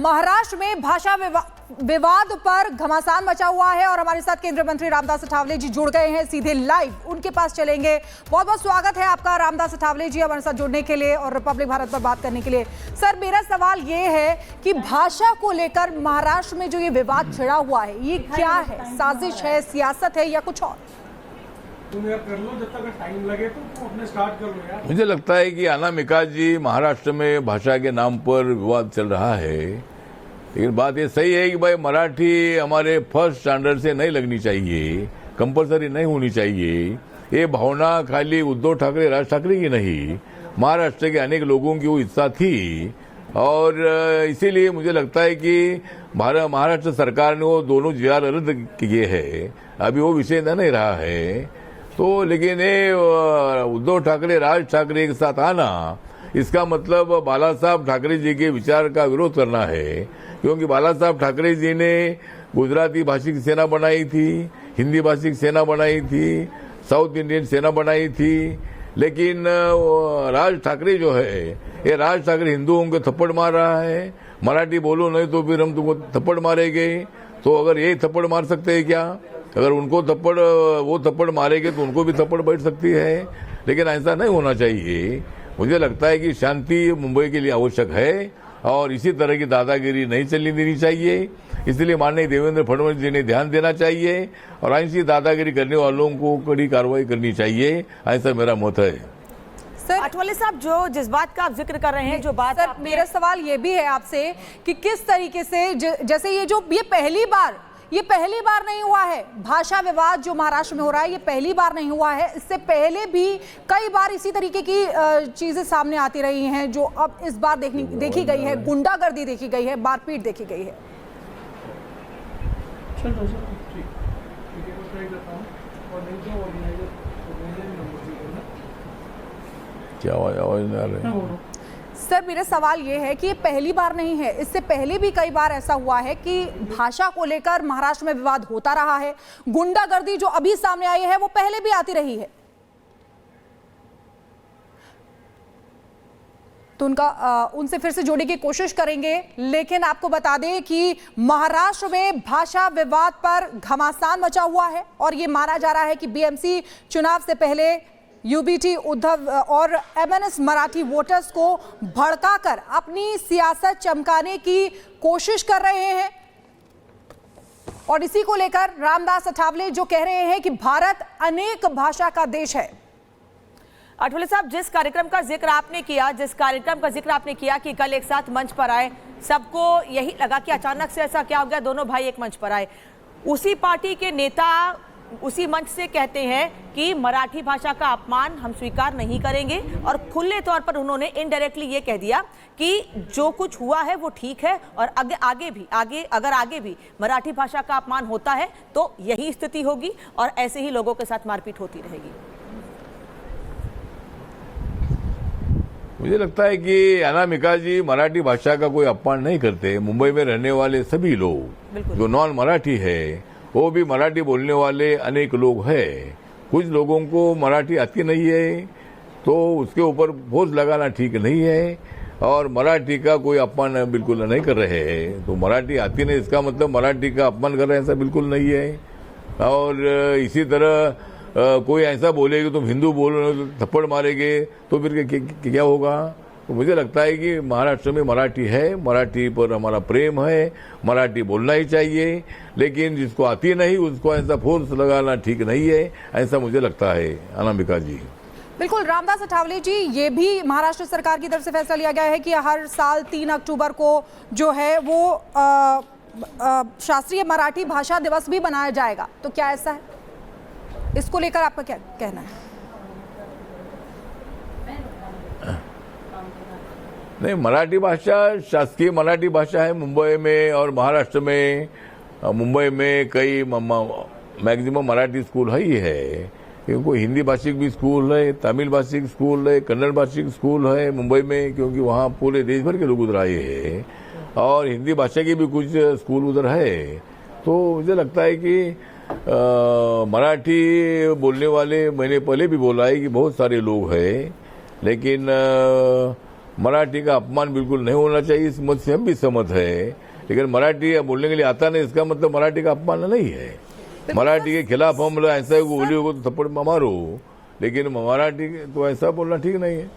महाराष्ट्र में भाषा विवाद पर घमासान मचा हुआ है और हमारे साथ केंद्रीय मंत्री रामदास अठावले जी जुड़ गए हैं सीधे लाइव, उनके पास चलेंगे। बहुत बहुत स्वागत है आपका रामदास अठावले जी हमारे साथ जुड़ने के लिए और रिपब्लिक भारत पर बात करने के लिए। सर, मेरा सवाल ये है कि भाषा को लेकर महाराष्ट्र में जो ये विवाद छिड़ा हुआ है, ये क्या है? साजिश है, सियासत है या कुछ और? तुम यार कर लो, जब तक टाइम लगे तो अपने स्टार्ट कर लो यार। मुझे लगता है कि अनामिका जी, महाराष्ट्र में भाषा के नाम पर विवाद चल रहा है, लेकिन बात ये सही है कि भाई मराठी हमारे फर्स्ट स्टैंडर्ड से नहीं लगनी चाहिए, कंपलसरी नहीं होनी चाहिए। ये भावना खाली उद्धव ठाकरे, राज ठाकरे की नहीं, महाराष्ट्र के अनेक लोगों की वो इच्छा थी और इसीलिए मुझे लगता है कि महाराष्ट्र सरकार ने वो दोनों जीआर रद्द किए हैं। अभी वो विषय नहीं रहा है तो, लेकिन ये उद्धव ठाकरे, राज ठाकरे के साथ आना, इसका मतलब बाला साहब ठाकरे जी के विचार का विरोध करना है, क्योंकि बाला साहब ठाकरे जी ने गुजराती भाषी सेना बनाई थी, हिंदी भाषी सेना बनाई थी, साउथ इंडियन सेना बनाई थी, लेकिन राज ठाकरे जो है, ये राज ठाकरे हिंदुओं को थप्पड़ मार रहा है। मराठी बोलो नहीं तो फिर हम तुमको थप्पड़ मारेंगे। तो अगर ये थप्पड़ मार सकते हैं क्या? अगर उनको वो थप्पड़ मारेंगे तो उनको भी थप्पड़ बैठ सकती है, लेकिन ऐसा नहीं होना चाहिए। मुझे लगता है कि शांति मुंबई के लिए आवश्यक है और इसी तरह की दादागिरी नहीं चलने देनी चाहिए। इसलिए माननीय देवेंद्र फडणवीस जी ने ध्यान देना चाहिए और ऐसी दादागिरी करने वालों को कड़ी कार्रवाई करनी चाहिए, ऐसा मेरा मत है। सर अठावले साहब, जो जिस बात का आप जिक्र कर रहे हैं, जो बात सर, मेरा सवाल ये भी है आपसे कि किस तरीके से जैसे ये पहली बार नहीं हुआ है, भाषा विवाद जो महाराष्ट्र में हो रहा है ये पहली बार नहीं हुआ है। इससे पहले भी कई बार इसी तरीके की चीजें सामने आती रही हैं जो अब इस बार देखी गई है। गुंडागर्दी देखी गई है, मारपीट देखी गई है। क्या आवाज नहीं आ रही? सर, मेरा सवाल ये है कि ये पहली बार नहीं है, इससे पहले भी कई बार ऐसा हुआ है कि भाषा को लेकर महाराष्ट्र में विवाद होता रहा है। गुंडागर्दी जो अभी सामने आई है वो पहले भी आती रही है। तो उनसे फिर से जोड़ने की कोशिश करेंगे, लेकिन आपको बता दें कि महाराष्ट्र में भाषा विवाद पर घमासान मचा हुआ है और ये माना जा रहा है कि बीएमसी चुनाव से पहले यूबीटी, उद्धव और एमएनएस मराठी वोटर्स को भड़काकर अपनी सियासत चमकाने की कोशिश कर रहे हैं। और इसी को लेकर रामदास अठावले जो कह रहे हैं कि भारत अनेक भाषा का देश है। अठावले साहब, जिस कार्यक्रम का जिक्र आपने किया कि कल एक साथ मंच पर आए, सबको यही लगा कि अचानक से ऐसा क्या हो गया, दोनों भाई एक मंच पर आए। उसी पार्टी के नेता उसी मंच से कहते हैं कि मराठी भाषा का अपमान हम स्वीकार नहीं करेंगे और खुले तौर पर उन्होंने इनडायरेक्टली ये कह दिया कि जो कुछ हुआ है वो ठीक है और अगर आगे भी मराठी भाषा का अपमान होता है तो यही स्थिति होगी और ऐसे ही लोगों के साथ मारपीट होती रहेगी। मुझे लगता है कि अनामिका जी मराठी भाषा का कोई अपमान नहीं करते। मुंबई में रहने वाले सभी लोग जो नॉन मराठी है, वो भी मराठी बोलने वाले अनेक लोग हैं। कुछ लोगों को मराठी आती नहीं है तो उसके ऊपर बोझ लगाना ठीक नहीं है और मराठी का कोई अपमान बिल्कुल नहीं कर रहे हैं। तो मराठी आती नहीं इसका मतलब मराठी का अपमान कर रहे हैं, ऐसा बिल्कुल नहीं है। और इसी तरह कोई ऐसा बोलेगा तुम हिंदू बोलो तो थप्पड़ मारेंगे तो फिर क्या होगा? तो मुझे लगता है कि महाराष्ट्र में मराठी है, मराठी पर हमारा प्रेम है, मराठी बोलना ही चाहिए, लेकिन जिसको आती नहीं उसको ऐसा फोर्स लगाना ठीक नहीं है, ऐसा मुझे लगता है। अनामिका जी, बिल्कुल। रामदास अठावले जी, ये भी महाराष्ट्र सरकार की तरफ से फैसला लिया गया है कि हर साल 3 अक्टूबर को जो है वो शास्त्रीय मराठी भाषा दिवस भी मनाया जाएगा। तो क्या ऐसा है? इसको लेकर आपका क्या कहना है? नहीं, मराठी भाषा शासकीय मराठी भाषा है मुंबई में और महाराष्ट्र में। मुंबई में कई मैक्सिमम मराठी स्कूल है ही है, क्योंकि हिंदी भाषिक भी स्कूल है, तमिल भाषिक स्कूल है, कन्नड़ भाषिक स्कूल है मुंबई में, क्योंकि वहाँ पूरे देश भर के लोग उधर आए हैं और हिंदी भाषा के भी कुछ स्कूल उधर है। तो मुझे लगता है कि मराठी बोलने वाले, मैंने पहले भी बोला है कि बहुत सारे लोग हैं, लेकिन मराठी का अपमान बिल्कुल नहीं होना चाहिए, इस मत से हम भी सहमत है। लेकिन मराठी बोलने के लिए आता नहीं, इसका मतलब मराठी का अपमान नहीं है। मराठी के खिलाफ हम ऐसा बोली होगा तो थप्पड़ मारो, लेकिन मराठी तो ऐसा बोलना ठीक नहीं है।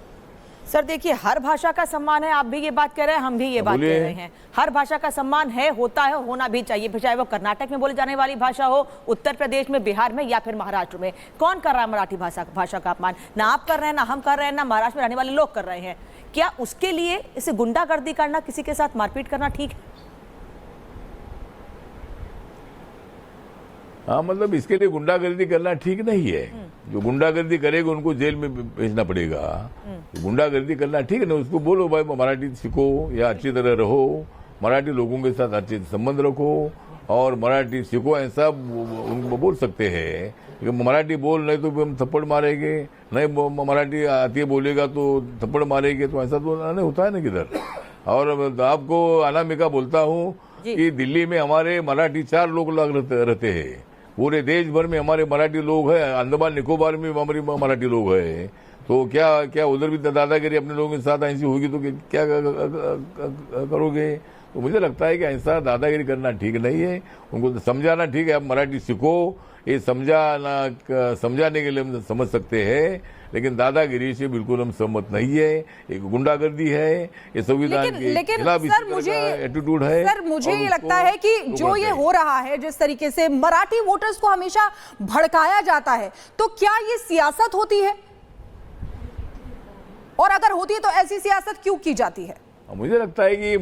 सर देखिए, हर भाषा का सम्मान है, आप भी ये बात कह रहे हैं, हम भी ये बात कह रहे हैं। हर भाषा का सम्मान है, होता है, होना भी चाहिए, चाहे वो कर्नाटक में बोली जाने वाली भाषा हो, उत्तर प्रदेश में, बिहार में या फिर महाराष्ट्र में। कौन कर रहा है मराठी भाषा का अपमान? ना आप कर रहे हैं, ना हम कर रहे हैं, ना महाराष्ट्र में रहने वाले लोग कर रहे हैं। क्या उसके लिए इसे गुंडागर्दी करना, किसी के साथ मारपीट करना ठीक है? हाँ, मतलब इसके लिए गुंडागर्दी करना ठीक नहीं है। जो गुंडागर्दी करेगा उनको जेल में भेजना पड़ेगा। गुंडागर्दी करना ठीक है ना, उसको बोलो भाई मराठी सीखो या अच्छी तरह रहो, मराठी लोगों के साथ अच्छे संबंध रखो और मराठी सीखो, ऐसा उनको बोल सकते हैं। मराठी बोल नहीं तो हम थप्पड़ मारेंगे, नहीं मराठी आती है बोलेगा तो थप्पड़ मारेंगे, तो ऐसा तो नहीं होता है ना किधर। और आपको अनामिका बोलता हूँ कि दिल्ली में हमारे मराठी 4 लोग रहते हैं। पूरे देश भर में हमारे मराठी लोग हैं, अंडमान निकोबार में हमारे मराठी लोग हैं। तो क्या उधर भी दादागिरी अपने लोगों के साथ ऐसी होगी तो क्या करोगे? तो मुझे लगता है कि ऐसा दादागिरी करना ठीक नहीं है। उनको समझाना ठीक है, आप मराठी सीखो, ये समझाने के लिए हम समझ सकते हैं, लेकिन दादागिरी से बिल्कुल हम सहमत नहीं है। एक गुंडागर्दी है, ये संविधान के खिलाफ एटीट्यूड है। सर मुझे ये लगता है कि जो ये हो रहा है, जिस तरीके से मराठी वोटर्स को हमेशा भड़काया जाता है, तो क्या ये सियासत होती है? और अगर होती है तो ऐसी सियासत क्यों की जाती है? मुझे लगता है कि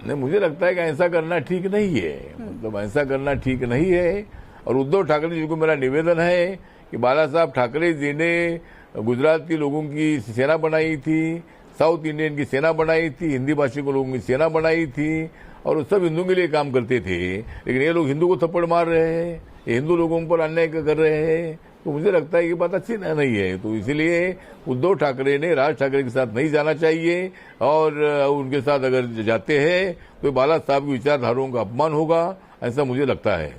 मुझे लगता है कि ऐसा करना ठीक नहीं है। मतलब ऐसा करना ठीक नहीं है। और उद्धव ठाकरे जी को मेरा निवेदन है कि बाला साहब ठाकरे जी ने गुजरात के लोगों की सेना बनाई थी, साउथ इंडियन की सेना बनाई थी, हिंदी भाषी को लोगों की सेना बनाई थी और सब हिंदू के लिए काम करते थे। लेकिन ये लोग हिंदू को थप्पड़ मार रहे हैं, ये हिंदू लोगों पर अन्याय कर रहे हैं। तो मुझे लगता है कि बात अच्छी नहीं है। तो इसीलिए उद्धव ठाकरे ने राज ठाकरे के साथ नहीं जाना चाहिए और उनके साथ अगर जाते हैं तो बाला साहब की विचारधाराओं का अपमान होगा, ऐसा मुझे लगता है।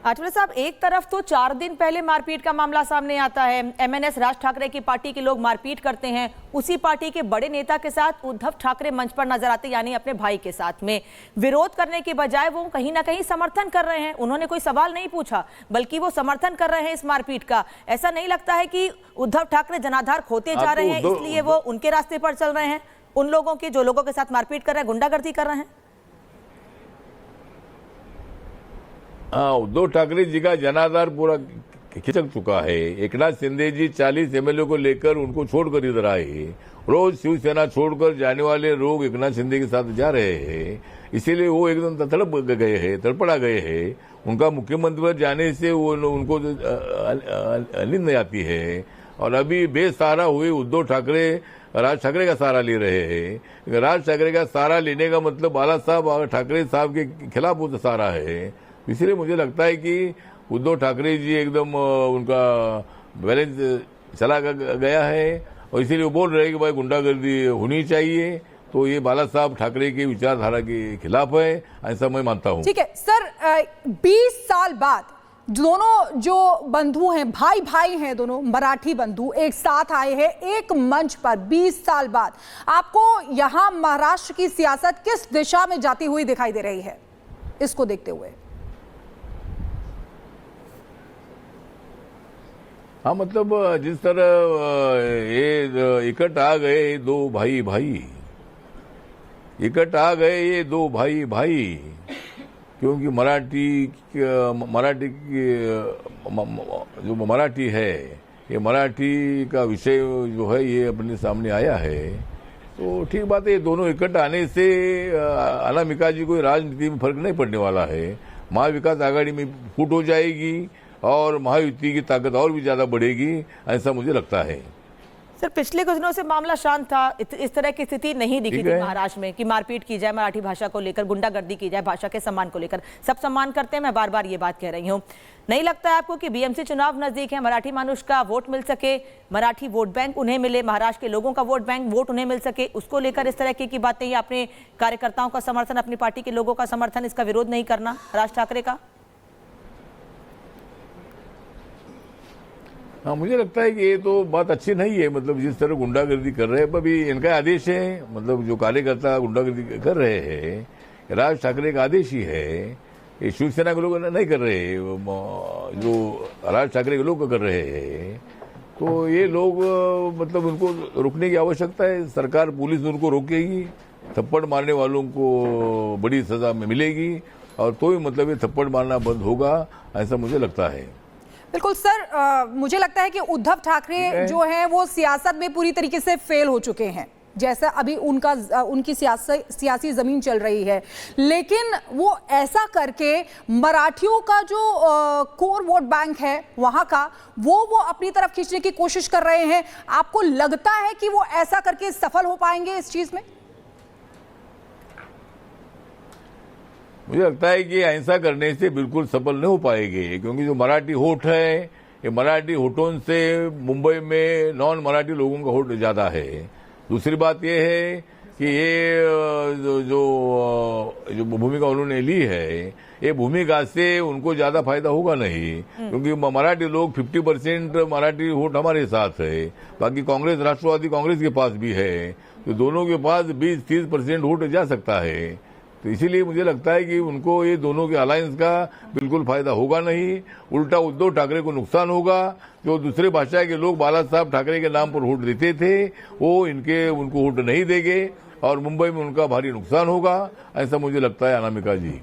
आठवले साहब, एक तरफ तो 4 दिन पहले मारपीट का मामला सामने आता है, एमएनएस राज ठाकरे की पार्टी के लोग मारपीट करते हैं, उसी पार्टी के बड़े नेता के साथ उद्धव ठाकरे मंच पर नजर आते, यानी अपने भाई के साथ में। विरोध करने के बजाय वो कहीं ना कहीं समर्थन कर रहे हैं। उन्होंने कोई सवाल नहीं पूछा, बल्कि वो समर्थन कर रहे हैं इस मारपीट का। ऐसा नहीं लगता है कि उद्धव ठाकरे जनाधार खोते जा रहे हैं, इसलिए वो उनके रास्ते पर चल रहे हैं, उन लोगों के जो लोगों के साथ मारपीट कर रहे हैं, गुंडागर्दी कर रहे हैं? हाँ, उद्धव ठाकरे जी का जनाधार पूरा खिसक चुका है। एकनाथ शिंदे जी 40 एमएलए को लेकर उनको छोड़कर इधर आए। रोज शिवसेना छोड़कर जाने वाले लोग एकनाथ शिंदे के साथ जा रहे हैं, इसीलिए वो एकदम तड़प गए हैं, तड़पड़ा गए हैं। उनका मुख्यमंत्री पर जाने से वो उनको नींद नहीं आती है। और अभी बेसहारा हुए उद्धव ठाकरे राज ठाकरे का सहारा ले रहे हैं। राज ठाकरे का सहारा लेने का मतलब बाला साहब और ठाकरे साहब के खिलाफ वो सहारा है। इसलिए मुझे लगता है कि उद्धव ठाकरे जी एकदम उनका बैलेंस चला गया है और इसीलिए वो बोल रहे हैं कि भाई गुंडागर्दी होनी चाहिए। तो ये बाला साहब ठाकरे की विचारधारा के खिलाफ है, ऐसा मैं मानता हूं। ठीक है सर, 20 साल बाद दोनों जो बंधु हैं, भाई भाई हैं, दोनों मराठी बंधु एक साथ आए हैं एक मंच पर 20 साल बाद। आपको यहां महाराष्ट्र की सियासत किस दिशा में जाती हुई दिखाई दे रही है, इसको देखते हुए? हाँ, मतलब जिस तरह ये इकट्ठ आ गए दो भाई भाई, इकट्ठ आ गए ये दो भाई भाई, क्योंकि मराठी जो मराठी है, ये मराठी का विषय जो है ये अपने सामने आया है। तो ठीक बात है, ये दोनों इकट्ठ आने से अनामिका जी को राजनीति में फर्क नहीं पड़ने वाला है। महाविकास आघाड़ी में फूट हो जाएगी और महायुति की ताकत और भी ज्यादा बढ़ेगी, ऐसा मुझे लगता है। सर, पिछले कुछ दिनों से मामला शांत था, इस तरह की स्थिति नहीं दिखी थी महाराष्ट्र में कि मारपीट की जाए मराठी भाषा को लेकर, गुंडागर्दी की जाए भाषा के सम्मान को लेकर। सब सम्मान करते हैं, मैं बार बार ये बात कह रही हूँ। नहीं लगता है आपको कि बीएमसी चुनाव नजदीक है, मराठी मानुष का वोट मिल सके, मराठी वोट बैंक उन्हें मिले, महाराष्ट्र के लोगों का वोट बैंक वोट उन्हें मिल सके, उसको लेकर इस तरह की बातें, या अपने कार्यकर्ताओं का समर्थन, अपनी पार्टी के लोगों का समर्थन, इसका विरोध नहीं करना राज ठाकरे का? हाँ, मुझे लगता है कि ये तो बात अच्छी नहीं है। मतलब जिस तरह गुंडागर्दी कर रहे हैं, अभी इनका आदेश है, मतलब जो कार्यकर्ता गुंडागर्दी कर रहे हैं राज ठाकरे का आदेश ही है। ये शिवसेना के लोग नहीं कर रहे, जो राज ठाकरे के लोग कर रहे हैं। तो ये लोग मतलब उनको रोकने की आवश्यकता है। सरकार, पुलिस उनको रोकेगी, थप्पड़ मारने वालों को बड़ी सजा मिलेगी और तो ही मतलब ये थप्पड़ मारना बंद होगा, ऐसा मुझे लगता है। बिल्कुल सर, मुझे लगता है कि उद्धव ठाकरे जो है वो सियासत में पूरी तरीके से फेल हो चुके हैं, जैसा अभी उनकी सियासी जमीन चल रही है। लेकिन वो ऐसा करके मराठियों का जो कोर वोट बैंक है वहां का, वो अपनी तरफ खींचने की कोशिश कर रहे हैं। आपको लगता है कि वो ऐसा करके सफल हो पाएंगे इस चीज में? मुझे लगता है कि ऐसा करने से बिल्कुल सफल नहीं हो पाएंगे, क्योंकि जो मराठी होट है, ये मराठी होटों से मुंबई में नॉन मराठी लोगों का होट ज्यादा है। दूसरी बात ये है कि ये जो भूमिका उन्होंने ली है, ये भूमिका से उनको ज्यादा फायदा होगा नहीं, क्योंकि मराठी लोग 50% मराठी वोट हमारे साथ है। बाकी कांग्रेस, राष्ट्रवादी कांग्रेस के पास भी है, तो दोनों के पास 20-30% वोट जा सकता है। तो इसीलिए मुझे लगता है कि उनको ये दोनों के अलायंस का बिल्कुल फायदा होगा नहीं, उल्टा उद्धव ठाकरे को नुकसान होगा। जो दूसरे भाषा के लोग बाला साहब ठाकरे के नाम पर वोट देते थे, वो उनको वोट नहीं देंगे और मुंबई में उनका भारी नुकसान होगा, ऐसा मुझे लगता है अनामिका जी।